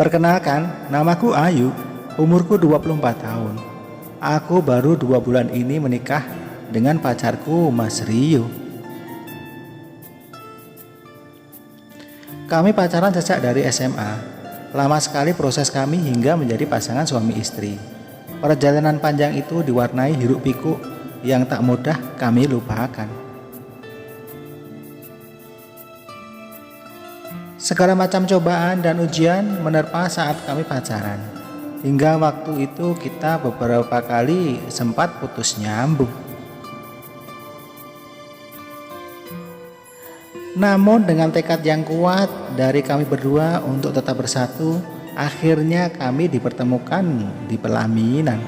Perkenalkan, namaku Ayu, umurku 24 tahun. Aku baru 2 bulan ini menikah dengan pacarku Mas Rio. Kami pacaran sejak dari SMA. Lama sekali proses kami hingga menjadi pasangan suami istri. Perjalanan panjang itu diwarnai hiruk pikuk yang tak mudah kami lupakan. Segala macam cobaan dan ujian menerpa saat kami pacaran. Hingga waktu itu kita beberapa kali sempat putus nyambung. Namun dengan tekad yang kuat dari kami berdua untuk tetap bersatu, akhirnya kami dipertemukan di pelaminan.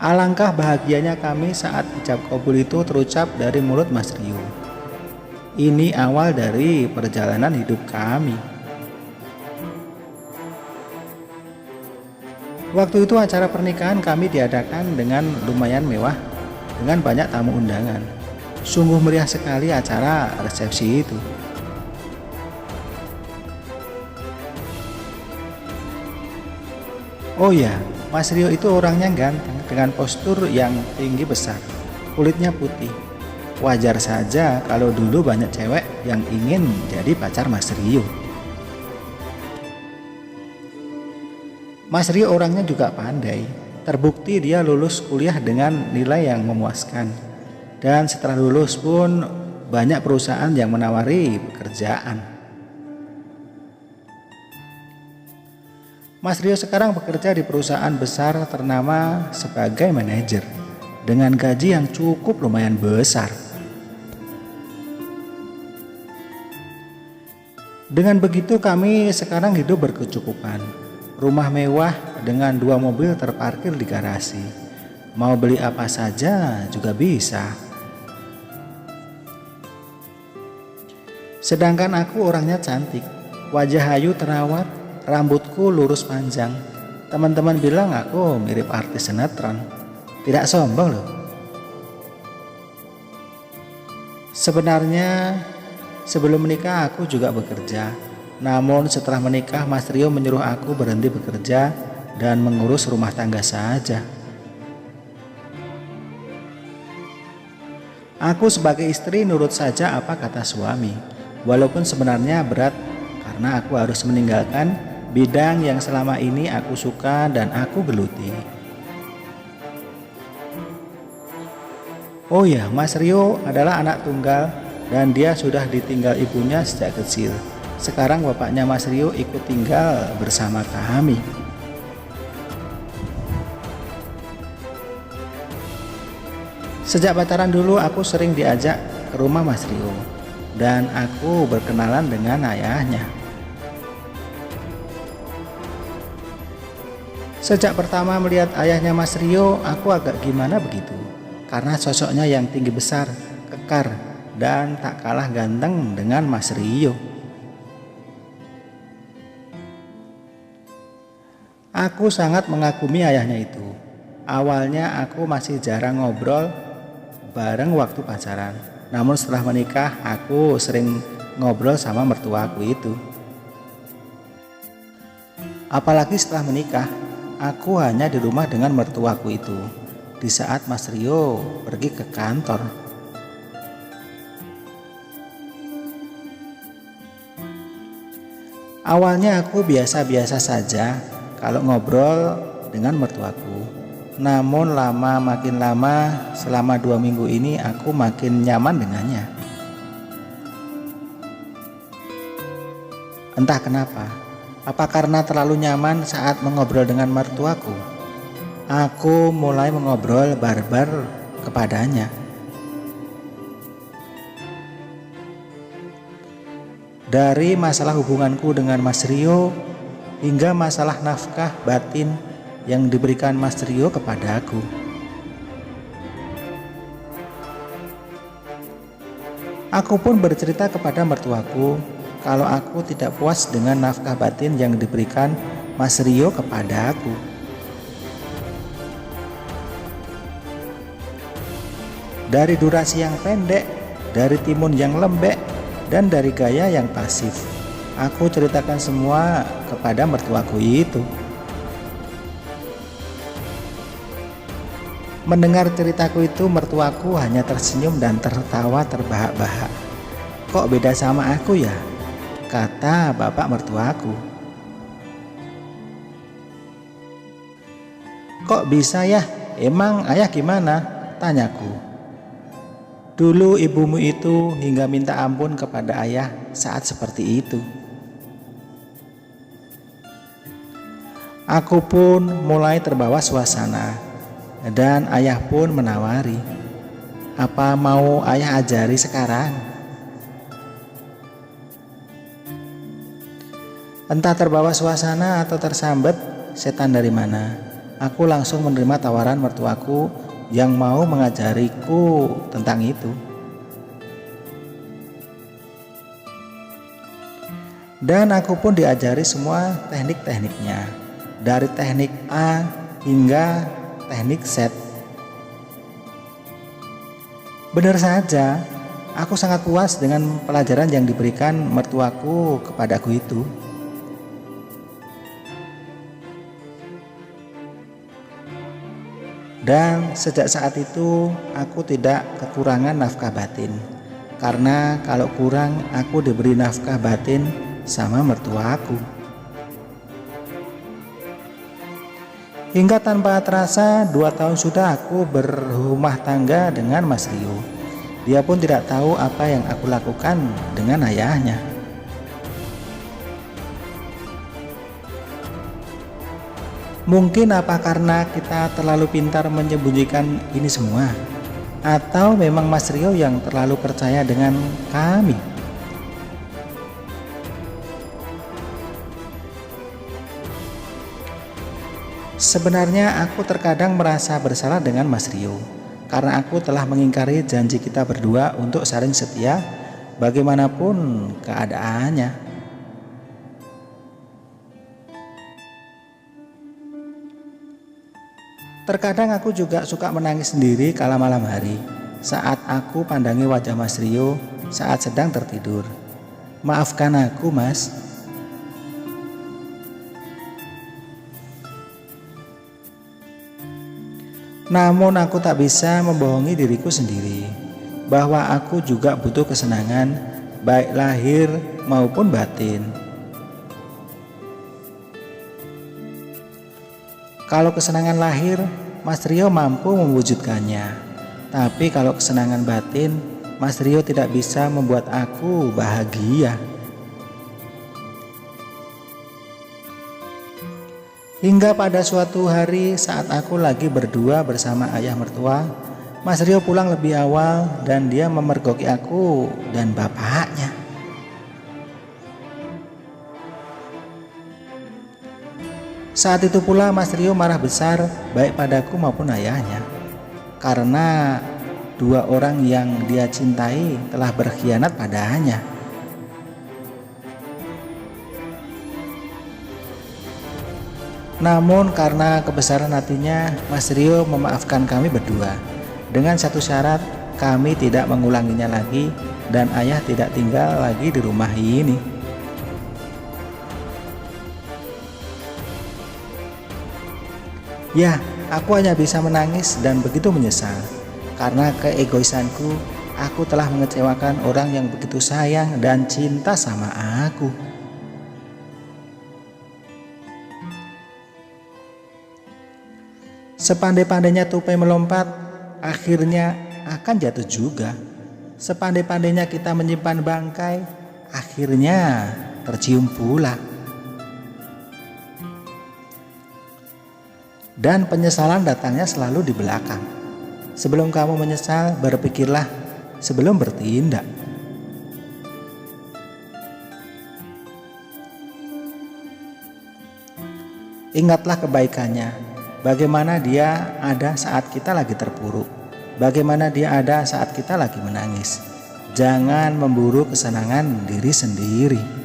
Alangkah bahagianya kami saat ijab kabul itu terucap dari mulut Mas Rio. Ini awal dari perjalanan hidup kami. Waktu itu acara pernikahan kami diadakan dengan lumayan mewah, dengan banyak tamu undangan. Sungguh meriah sekali acara resepsi itu. Oh ya, Mas Rio itu orangnya ganteng dengan postur yang tinggi besar, kulitnya putih. Wajar saja kalau dulu banyak cewek yang ingin jadi pacar Mas Rio. Mas Rio orangnya juga pandai, terbukti dia lulus kuliah dengan nilai yang memuaskan. Dan setelah lulus pun banyak perusahaan yang menawari pekerjaan. Mas Rio sekarang bekerja di perusahaan besar ternama sebagai manajer dengan gaji yang cukup lumayan besar. Dengan begitu kami sekarang hidup berkecukupan. Rumah mewah dengan 2 mobil terparkir di garasi. Mau beli apa saja juga bisa. Sedangkan aku orangnya cantik, wajah ayu terawat, rambutku lurus panjang. Teman-teman bilang aku mirip artis sinetron. Tidak sombong loh. Sebenarnya sebelum menikah aku juga bekerja. Namun setelah menikah Mas Rio menyuruh aku berhenti bekerja dan mengurus rumah tangga saja. Aku sebagai istri nurut saja apa kata suami. Walaupun sebenarnya berat karena aku harus meninggalkan bidang yang selama ini aku suka dan aku geluti. Oh ya, Mas Rio adalah anak tunggal dan dia sudah ditinggal ibunya sejak kecil. Sekarang bapaknya Mas Rio ikut tinggal bersama kami. Sejak pacaran dulu aku sering diajak ke rumah Mas Rio dan aku berkenalan dengan ayahnya. Sejak pertama melihat ayahnya Mas Rio, aku agak gimana begitu. Karena sosoknya yang tinggi besar, kekar, dan tak kalah ganteng dengan Mas Rio. Aku sangat mengagumi ayahnya itu. Awalnya aku masih jarang ngobrol bareng waktu pacaran. Namun setelah menikah, aku sering ngobrol sama mertuaku itu. Apalagi setelah menikah, aku hanya di rumah dengan mertuaku itu di saat Mas Rio pergi ke kantor. Awalnya aku biasa-biasa saja kalau ngobrol dengan mertuaku. Namun makin lama selama 2 minggu ini aku makin nyaman dengannya. Entah kenapa. Apa karena terlalu nyaman saat mengobrol dengan mertuaku? Aku mulai mengobrol barbar kepadanya. Dari masalah hubunganku dengan Mas Rio hingga masalah nafkah batin yang diberikan Mas Rio kepadaku. Aku pun bercerita kepada mertuaku kalau aku tidak puas dengan nafkah batin yang diberikan Mas Rio kepada aku. Dari durasi yang pendek, dari timun yang lembek, dan dari gaya yang pasif. Aku ceritakan semua kepada mertuaku itu. Mendengar ceritaku itu, mertuaku hanya tersenyum dan tertawa terbahak-bahak. "Kok beda sama aku ya?" kata bapak mertuaku. "Kok bisa ya? Emang ayah gimana?" tanyaku. "Dulu ibumu itu hingga minta ampun kepada ayah saat seperti itu." Aku pun mulai terbawa suasana, dan ayah pun menawari, "Apa mau ayah ajari sekarang?" Entah terbawa suasana atau tersambet setan dari mana, aku langsung menerima tawaran mertuaku yang mau mengajariku tentang itu. Dan aku pun diajari semua teknik-tekniknya, dari teknik A hingga teknik Z. Benar saja, aku sangat puas dengan pelajaran yang diberikan mertuaku kepadaku itu. Dan sejak saat itu aku tidak kekurangan nafkah batin, karena kalau kurang aku diberi nafkah batin sama mertuaku. Hingga tanpa terasa 2 tahun sudah aku berumah tangga dengan Mas Rio. Dia pun tidak tahu apa yang aku lakukan dengan ayahnya. Mungkin apa karena kita terlalu pintar menyembunyikan ini semua? Atau memang Mas Rio yang terlalu percaya dengan kami? Sebenarnya aku terkadang merasa bersalah dengan Mas Rio, karena aku telah mengingkari janji kita berdua untuk saling setia bagaimanapun keadaannya. Terkadang aku juga suka menangis sendiri kala malam hari saat aku pandangi wajah Mas Rio saat sedang tertidur. Maafkan aku, Mas. Namun aku tak bisa membohongi diriku sendiri bahwa aku juga butuh kesenangan baik lahir maupun batin. Kalau kesenangan lahir, Mas Rio mampu mewujudkannya. Tapi kalau kesenangan batin, Mas Rio tidak bisa membuat aku bahagia. Hingga pada suatu hari saat aku lagi berdua bersama ayah mertua, Mas Rio pulang lebih awal dan dia memergoki aku dan bapaknya. Saat itu pula Mas Rio marah besar baik padaku maupun ayahnya, karena 2 orang yang dia cintai telah berkhianat padanya. Namun karena kebesaran hatinya, Mas Rio memaafkan kami berdua dengan satu syarat, kami tidak mengulanginya lagi dan ayah tidak tinggal lagi di rumah ini. Ya, aku hanya bisa menangis dan begitu menyesal. Karena keegoisanku, aku telah mengecewakan orang yang begitu sayang dan cinta sama aku. Sepandai-pandainya tupai melompat, akhirnya akan jatuh juga. Sepandai-pandainya kita menyimpan bangkai, akhirnya tercium pula. Dan penyesalan datangnya selalu di belakang. Sebelum kamu menyesal, berpikirlah sebelum bertindak. Ingatlah kebaikannya, bagaimana dia ada saat kita lagi terpuruk, bagaimana dia ada saat kita lagi menangis. Jangan memburu kesenangan diri sendiri.